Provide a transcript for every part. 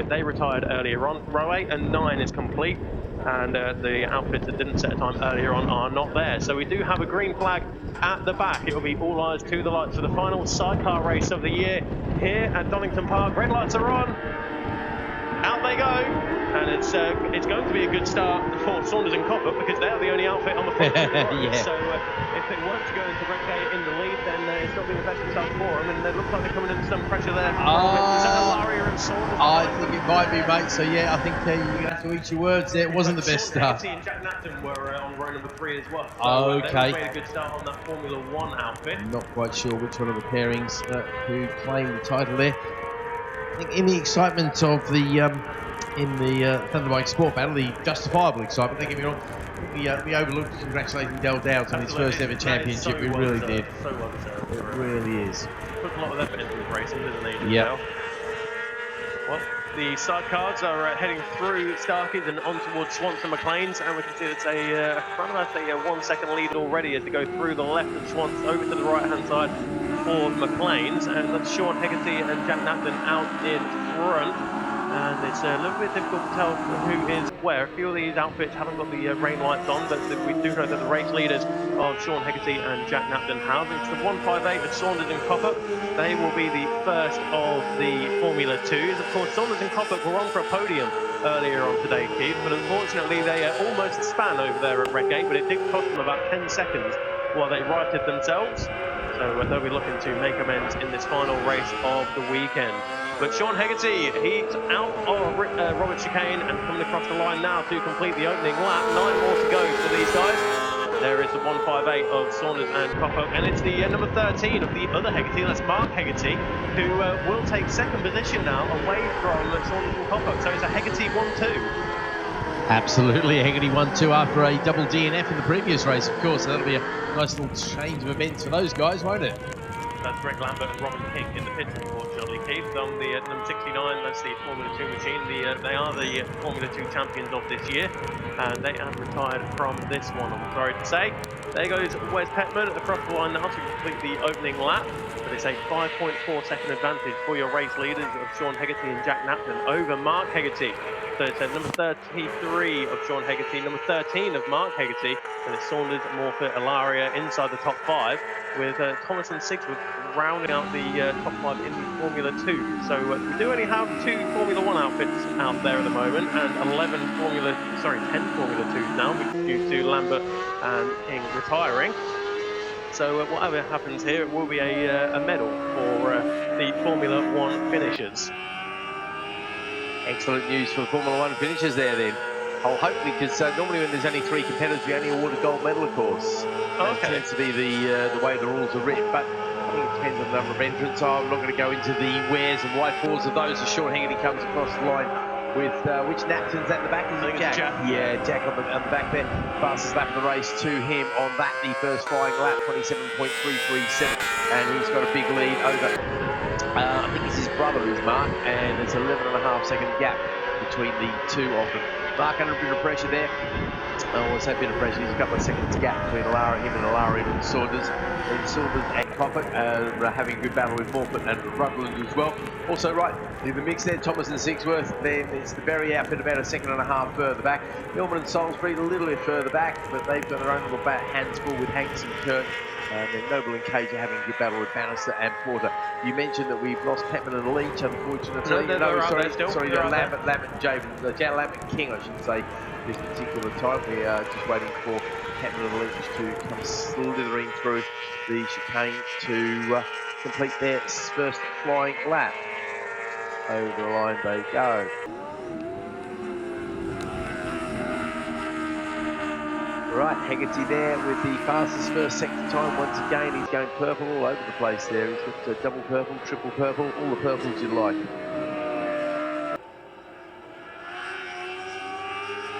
they retired earlier on. Row 8 and 9 is complete, and the outfits that didn't set a time earlier on are not there. So we do have a green flag at the back. It will be all eyes to the lights for the final sidecar race of the year here at Donington Park. Red lights are on. Out they go, and it's going to be a good start for Saunders and Copper, because they're the only outfit on the front. Yeah. So if they were to go into Rd8 in the lead, then it's not been the best start for them, and it looks like they're coming into some pressure there. Is that Alaria and Saunders? I think it might be, mate. So yeah, I think you're going to have to eat your words there. It wasn't the best start. Sean Haggerty and Jack Napton were on row number 3 as well. So, okay. They made a good start on that Formula 1 outfit. I'm not quite sure which one of the pairings who claimed the title there. I think in the excitement of the Thunderbike Sport Battle, the justifiable excitement, don't get me wrong, we overlooked congratulating Del Dowds on his first ever championship. We really did. So well deserved. It really is. Put a lot of effort into his racing, doesn't he? Yeah. Well, the sidecars are heading through Starkeys and on towards Swanson McLean's, and we can see it's around about a 1 second lead already as they go through the left of Swanson over to the right hand side for McLean's, and that's Sean Haggerty and Jack Napton out in front. And it's a little bit difficult to tell who is where. A few of these outfits haven't got the rain lights on, but we do know that the race leaders of Sean Haggerty and Jack Napton have. It's the 158 of Saunders and Coppock. They will be the first of the Formula 2s. Of course, Saunders and Coppock were on for a podium earlier on today, Keith, but unfortunately they almost span over there at Rd8, but it did cost them about 10 seconds while they righted themselves. So they'll be looking to make amends in this final race of the weekend. But Sean Haggerty, he's out of Robert Chicane and coming across the line now to complete the opening lap. 9 more to go for these guys. There is the 158 of Saunders and Coppock, and it's the number 13 of the other Haggerty, that's Mark Haggerty, who will take second position now away from Saunders and Coppock. So it's a Haggerty 1-2. Absolutely, Haggerty 1-2 after a double DNF in the previous race, of course. So that'll be a nice little change of events for those guys, won't it? That's Greg Lambert and Robin King in the pits, unfortunately, Keith. On the number 69, that's the Formula 2 machine. They are the Formula 2 champions of this year, and they have retired from this one, I'm sorry to say. There goes Wes Petman across the line now to complete the opening lap. But it's a 5.4 second advantage for your race leaders of Sean Haggerty and Jack Napton over Mark Haggerty. So it's number 33 of Sean Haggerty, number 13 of Mark Haggerty, and it's Saunders, Morfitt, Alaria inside the top 5, with Thomas and Sigsworth rounding out the top 5 in Formula 2. So we do only have 2 Formula 1 outfits out there at the moment, and 10 Formula 2s now, due to Lambert and King retiring. So whatever happens here, it will be a medal for the Formula 1 finishers. Excellent news for the Formula 1 finishers there then. Oh, hopefully, because normally when there's only 3 competitors, we only award a gold medal, of course. Okay. That tends to be the way the rules are written, but I think it depends on the number of entrants. I'm not going to go into the wheres and why-fors of those as Sean Haggerty comes across the line with which Napton's at the back, is it Jack? Yeah, Jack on the back there. Fastest lap of the race to him on that, the first flying lap, 27.337, and he's got a big lead over. I think it's his brother who's Mark, and it's 11.5 second gap between the 2 of them. Mark under a bit of pressure there. Oh, let's say a bit of pressure. There's a couple of seconds gap between him and Alaria and Saunders. And Saunders and Coppock having a good battle with Morfitt and Rutland as well. Also, right in the mix there, Thomas and Sigsworth. Then it's the Berry outfit about 1.5 seconds further back. Hillman and Salisbury a little bit further back, but they've got their own little hands full with Hanks and Kurt. Then Noble and Cage are having a good battle with Bannister and Porter. You mentioned that we've lost Petman and Leach, unfortunately. Sorry, Lambert and Javen, Lambert and King, I should say, this particular time. We are just waiting for Petman and Leach to come slithering through the chicane to complete their first flying lap. Over the line they go. Right, Haggerty there with the fastest first sector time. Once again, he's going purple all over the place there. He's got double purple, triple purple, all the purples you like.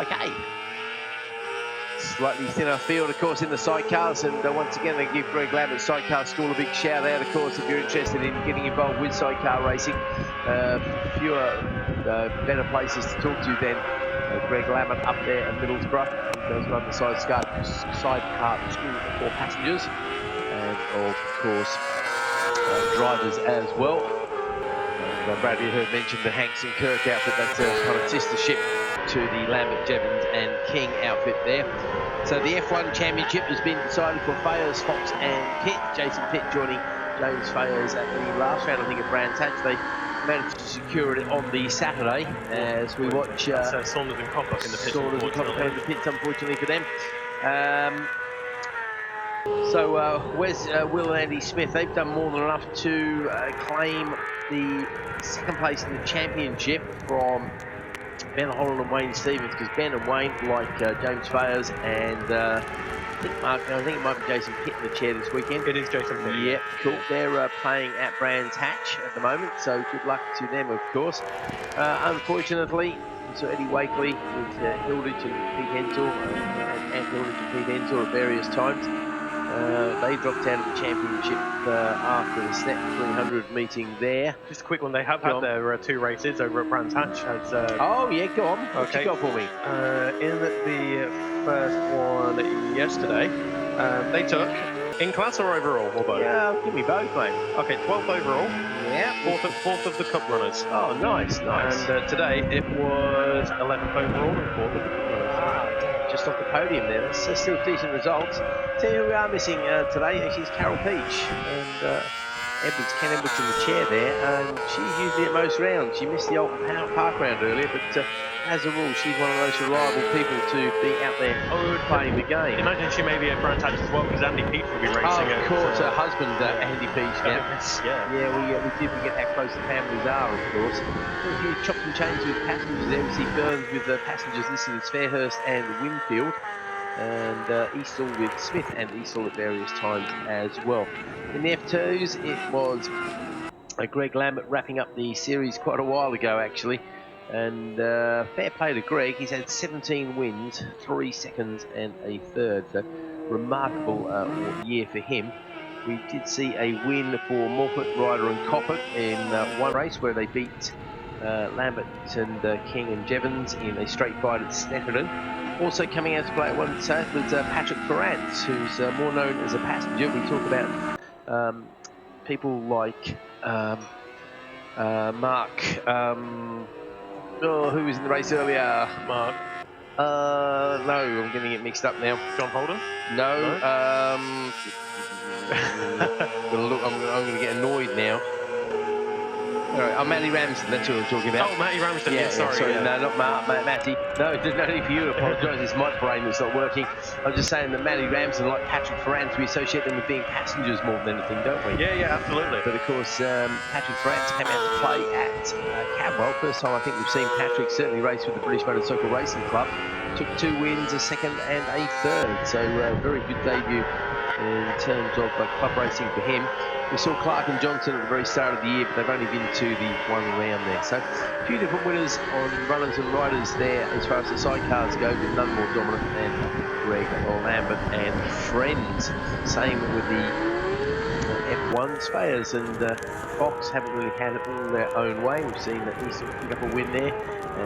Okay. Slightly thinner field, of course, in the sidecars, and once again, they give Greg Lambert Sidecar School a big shout out, of course, if you're interested in getting involved with sidecar racing. Fewer, better places to talk to than Greg Lambert up there at Middlesbrough. He does run the sidecar school for passengers, and of course, drivers as well. Bradley heard mention the Hanks and Kirk outfit. That's a kind of sister ship to the Lambert, Jevons and King outfit there. So the F1 Championship has been decided for Fayers, Fox and Pitt. Jason Pitt joining James Fayers at the last round, I think, at Brands Hatch. They managed to secure it on the Saturday as we watch Saunders and Coppock in the pits. Saunders and Coppock in the pits, unfortunately for them. So where's Will and Andy Smith? They've done more than enough to claim the second place in the championship from Ben Holland and Wayne Stevens, because Ben and Wayne, like James Fayers and I think it might be Jason Pitt in the chair this weekend. It is Jason Pitt. Yeah, cool. They're playing at Brands Hatch at the moment, so good luck to them, of course. Unfortunately, so Eddie Wakely with Hilditch and Pete Hensel, and Hilditch and Pete Hensel at various times. They dropped out of the championship after the Snap 300 meeting there. Just a quick one, they have had their 2 races over at Brands Hatch. Oh yeah, go on. What you got for me? In the first one yesterday, they took in class or overall, or both? Yeah, give me both, mate. Okay, 12th overall. Yeah. Fourth of the Cup runners. Oh, nice. And today it was 11th overall and 4th of the Cup runners. Just off the podium there. That's still decent results. Tell you who we are missing today actually is Carol Peach. And Ken Edwards in the chair there. And she's usually at most rounds. She missed the old park round earlier, but as a rule, she's one of those reliable people to be out there playing the game. Imagine she may be at Brands Hatch as well, because Andy Peach will be racing. Of course, her husband, Andy Peach. Yeah, we did forget how close the families are, of course. A few chops and changes with passengers there. We see Burns with the passengers listed as Fairhurst and Winfield, and Eastall with Smith and Eastall at various times as well. In the F2s, it was Greg Lambert wrapping up the series quite a while ago, actually. And fair play to Greg. He's had 17 wins, 3 seconds and a third. So remarkable year for him. We did see a win for Morpeth, Ryder and Coppett in one race where they beat Lambert and King and Jevons in a straight fight at Snetterton. Also coming out to play at one set was Patrick Ferrantz, who's more known as a passenger. We talk about people like Mark... who was in the race earlier? Mark. No, I'm getting it mixed up now. John Holden? No. I'm going to get annoyed now. Alright, Matty Ramsden, that's who I'm talking about. Oh, Matty Ramsden, yeah, sorry. Yeah. No, not Matty. No, there's no need for you to apologise. It's my brain that's not working. I'm just saying that Matty Ramsden, like Patrick Ferrantz, we associate them with being passengers more than anything, don't we? Yeah, absolutely. But of course, Patrick Ferrantz came out to play at Cadwell. First time I think we've seen Patrick certainly race with the British Motorcycle Racing Club. Took 2 wins, a second and a third. So very good debut in terms of club racing for him. We saw Clark and Johnson at the very start of the year, but they've only been to the one round there. So a few different winners on runners and riders there as far as the sidecars go, but none more dominant than Greg Lambert and friends. Same with the F1s. Fayers and Fox haven't really had it all their own way. We've seen that Easton pick up a win there,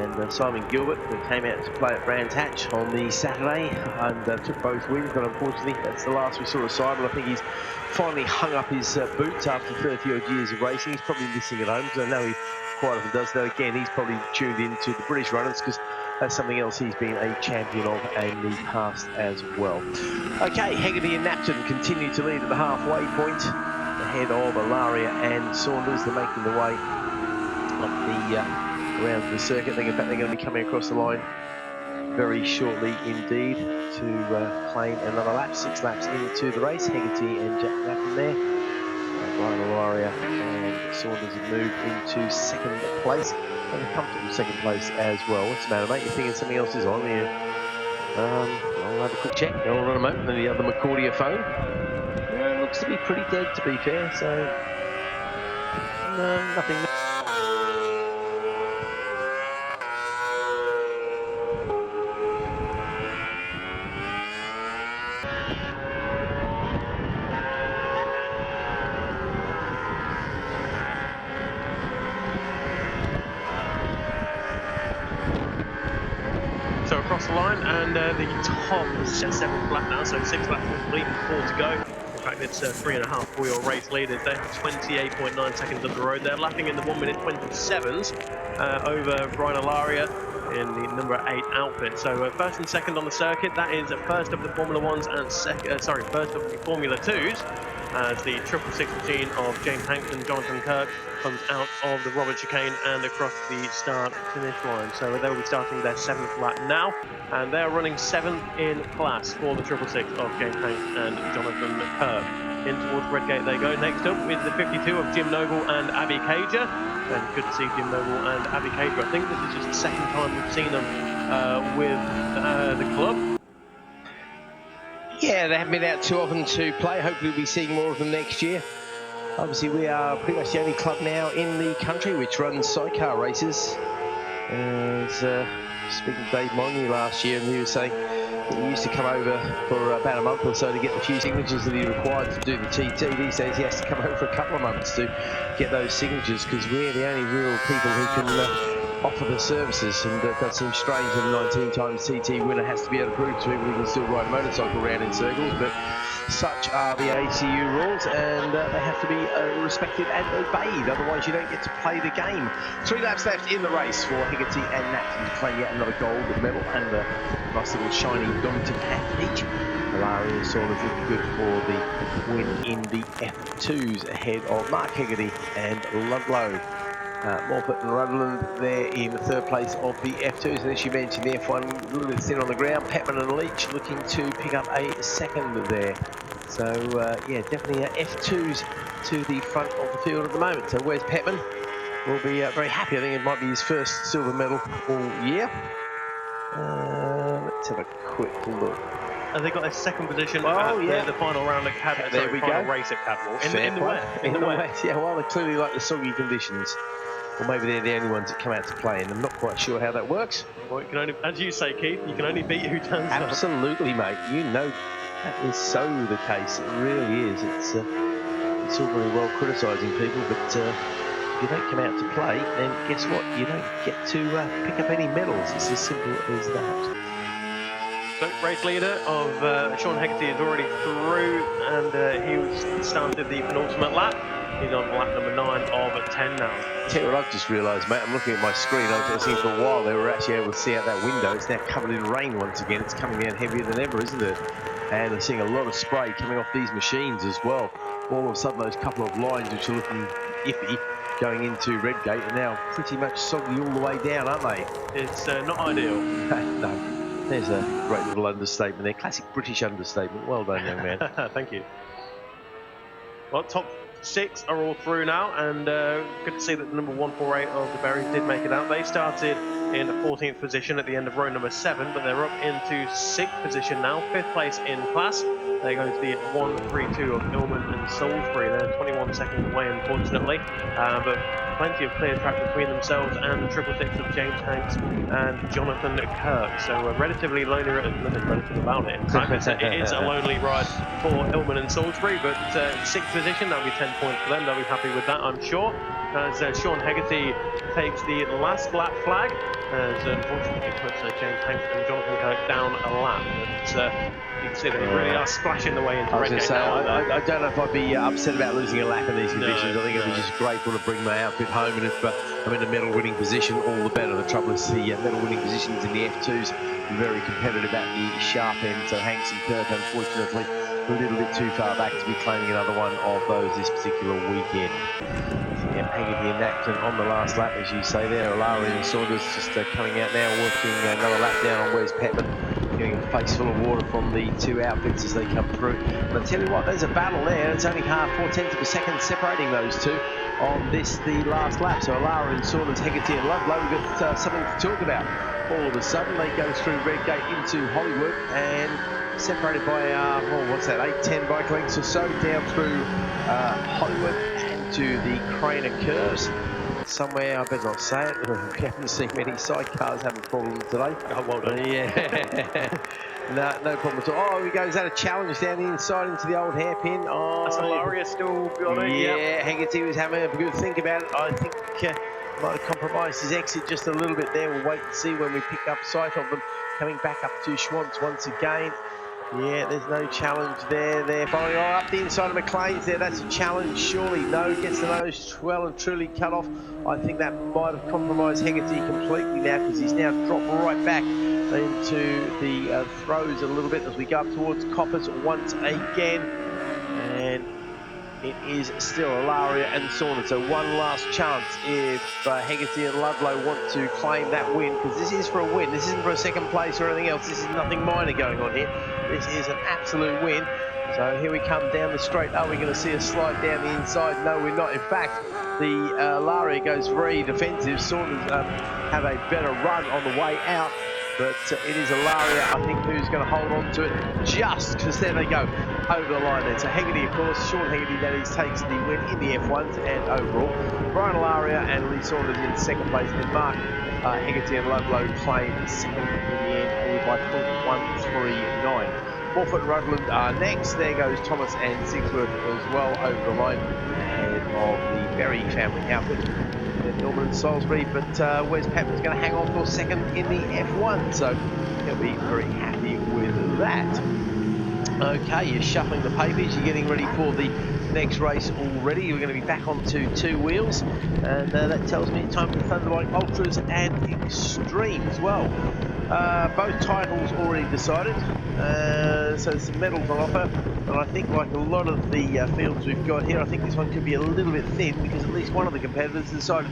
and Simon Gilbert, who came out to play at Brands Hatch on the Saturday and took both wins, but unfortunately that's the last we saw of Simon. I think he's finally hung up his boots after 30 odd years of racing. He's probably missing at home, because I know he quite often does that. Again, he's probably tuned into the British runners, because that's something else he's been a champion of in the past as well. Okay, Hegarty and Napton continue to lead at the halfway point, ahead of Alaria and Saunders. They're making their way up the around the circuit. In fact, they're going to be coming across the line very shortly indeed to claim another lap. 6 laps into the race. Hegarty and Jack Napton there. Brian Alaria and Saunders have moved into second place, and a comfortable second place as well. What's the matter, mate? You're thinking something else is on here? I'll have a quick check. Hold on a moment. Then the other McCordia phone. Looks to be pretty dead, to be fair. So no, nothing. So across the line, and the top is just 7th lap now, so 6 laps complete and 4 to go. In fact, it's 3.5 for your race leaders. They have 28.9 seconds on the road. They're lapping in the 1 minute 27s over Brian Alaria in the number 8 outfit. So first and second on the circuit. That is first of the Formula 1s and first of the Formula 2s. As the 666 machine of James Hanks and Jonathan Kirk comes out of the Robert chicane and across the start-finish line. So they'll be starting their 7th lap now, and they're running 7th in class for the 666 of James Hanks and Jonathan Kirk. In towards Redgate they go. Next up is the 52 of Jim Noble and Abby Cager. And good to see Jim Noble and Abby Cager. I think this is just the second time we've seen them with the club. Yeah, they haven't been out too often to play. Hopefully we'll be seeing more of them next year. Obviously we are pretty much the only club now in the country which runs sidecar races. Speaking to Dave Molyneux last year, and he was saying that he used to come over for about a month or so to get the few signatures that he required to do the TT. These days he has to come over for a couple of months to get those signatures, because we're the only real people who can offer the services, and that seems strange that a 19 times TT winner has to be able to prove to people he can still ride a motorcycle around in circles, but such are the ACU rules, and they have to be respected and obeyed, otherwise you don't get to play the game. 3 laps left in the race for Hegarty and Napton to claim yet another gold medal and a nice little shiny Donington hat each. Malari and Saunders looking good for the win in the F2s ahead of Mark Hegarty and Ludlow. Morpeth and Rutherland there in the 3rd place of the F2s, and as you mentioned, the F1 a little bit thin on the ground. Petman and Leach looking to pick up a 2nd there. So yeah, definitely F2s to the front of the field at the moment. So where's Petman? Will be very happy. I think it might be his first silver medal all year. Let's have a quick look. And they got a 2nd position at the final round at Cadwell. There we go. Race at Cadwell. In the wet. In the wet. Yeah, well, they clearly like the soggy conditions. Or maybe they're the only ones that come out to play, and I'm not quite sure how that works. Well, you can only, as you say, Keith, you can only beat who turns up. Absolutely, mate. You know that is so the case. It really is. It's all very well criticising people, but if you don't come out to play, then guess what? You don't get to pick up any medals. It's as simple as that. So, race leader of Sean Hegarty is already through, and he was started the penultimate lap. He's on lap number 9 of 10 now. Tell you what I've just realised, mate, I'm looking at my screen. I was thinking for a while they were actually able to see out that window. It's now covered in rain once again. It's coming down heavier than ever, isn't it? And we're seeing a lot of spray coming off these machines as well. All of a sudden, those couple of lines which are looking iffy going into Redgate are now pretty much soggy all the way down, aren't they? It's not ideal. No. There's a great little understatement there. Classic British understatement. Well done, young man. Thank you. Well, top 6 are all through now, and good to see that the number 148 of the Berries did make it out. They started in 14th position at the end of row number 7, but they're up into 6th position now, 5th place in class. There goes the 132 of Ilman and Salisbury. They're 21 seconds away, unfortunately, but plenty of clear track between themselves and the 666 of James Hanks and Jonathan Kirk. So relatively lonely, nothing relative about it. In fact, it is a lonely ride for Ilman and Salisbury, but 6th position, that'll be 10 points for them. They'll be happy with that, I'm sure. As Sean Hegarty takes the last lap flag, as unfortunately it puts James Hanks and Jonathan Kirk down a lap. But you can see they really are splashing the way into Redgate now. I don't know if I'd be upset about losing a lap in these conditions. I think I'd be just grateful to bring my outfit home, and if I'm in a medal-winning position, all the better. The trouble is the medal-winning positions in the F2s are very competitive at the sharp end, so Hanks and Kirk, unfortunately, a little bit too far back to be claiming another one of those this particular weekend. Yeah, Hegarty and Napton on the last lap, as you say there. O'Lara and Saunders just coming out now, working another lap down on Wes Petman, getting a face full of water from the 2 outfits as they come through. But I tell you what, there's a battle there. It's only 0.4 of a second separating those two on this, the last lap. So O'Lara and Saunders, Hegarty and Ludlow, we've got something to talk about. All of a sudden, they go through Redgate into Hollywood and separated by, what's that, 8-10 bike lengths or so, down through Hollywood and to the Craner curves. Somewhere, I better not say it, we haven't seen many sidecars having problems today. Oh, well done. Yeah. No problem at all. Oh, he goes at a challenge down the inside into the old hairpin. Oh, that's Alaria still got it. Yeah, Hegarty was having a good think about it. I think might have compromised his exit just a little bit there. We'll wait and see when we pick up sight of them coming back up to Schwantz once again. Yeah, there's no challenge there. They're following up the inside of McLean's there. That's a challenge, surely. No, gets the nose well and truly cut off. I think that might have compromised Hegarty completely now, because he's now dropped right back into the throws a little bit as we go up towards Coppers once again. And it is still Alaria and Saunders. So one last chance if Hegarty and Ludlow want to claim that win, because this is for a win. This isn't for a second place or anything else. This is nothing minor going on here. This is an absolute win. So here we come down the straight. Are we going to see a slide down the inside? No, we're not. In fact, the Alaria goes very defensive. Saunders have a better run on the way out. But it is Alaria, I think, who's going to hold on to it just because there they go over the line then. So Hegarty, of course, Sean Hegarty, that is, takes the win in the F1s and overall. Brian Alaria and Lee Saunders in second place. And Mark Hegarty and Ludlow claim second in the end by 1:39. Morfoot and Rutland are next. There goes Thomas and Sigsworth as well over the line ahead of the Berry family outfit. Norman and Salisbury, but Wes Patman's going to hang on for second in the F1, so he'll be very happy with that. Okay, you're shuffling the papers, you're getting ready for the next race already. You're going to be back onto two wheels, and that tells me it's time for Thunderbike Ultras and Extreme as well. Both titles already decided, so some medals on offer, and I think, like a lot of the fields we've got here, I think this one could be a little bit thin, because at least one of the competitors decided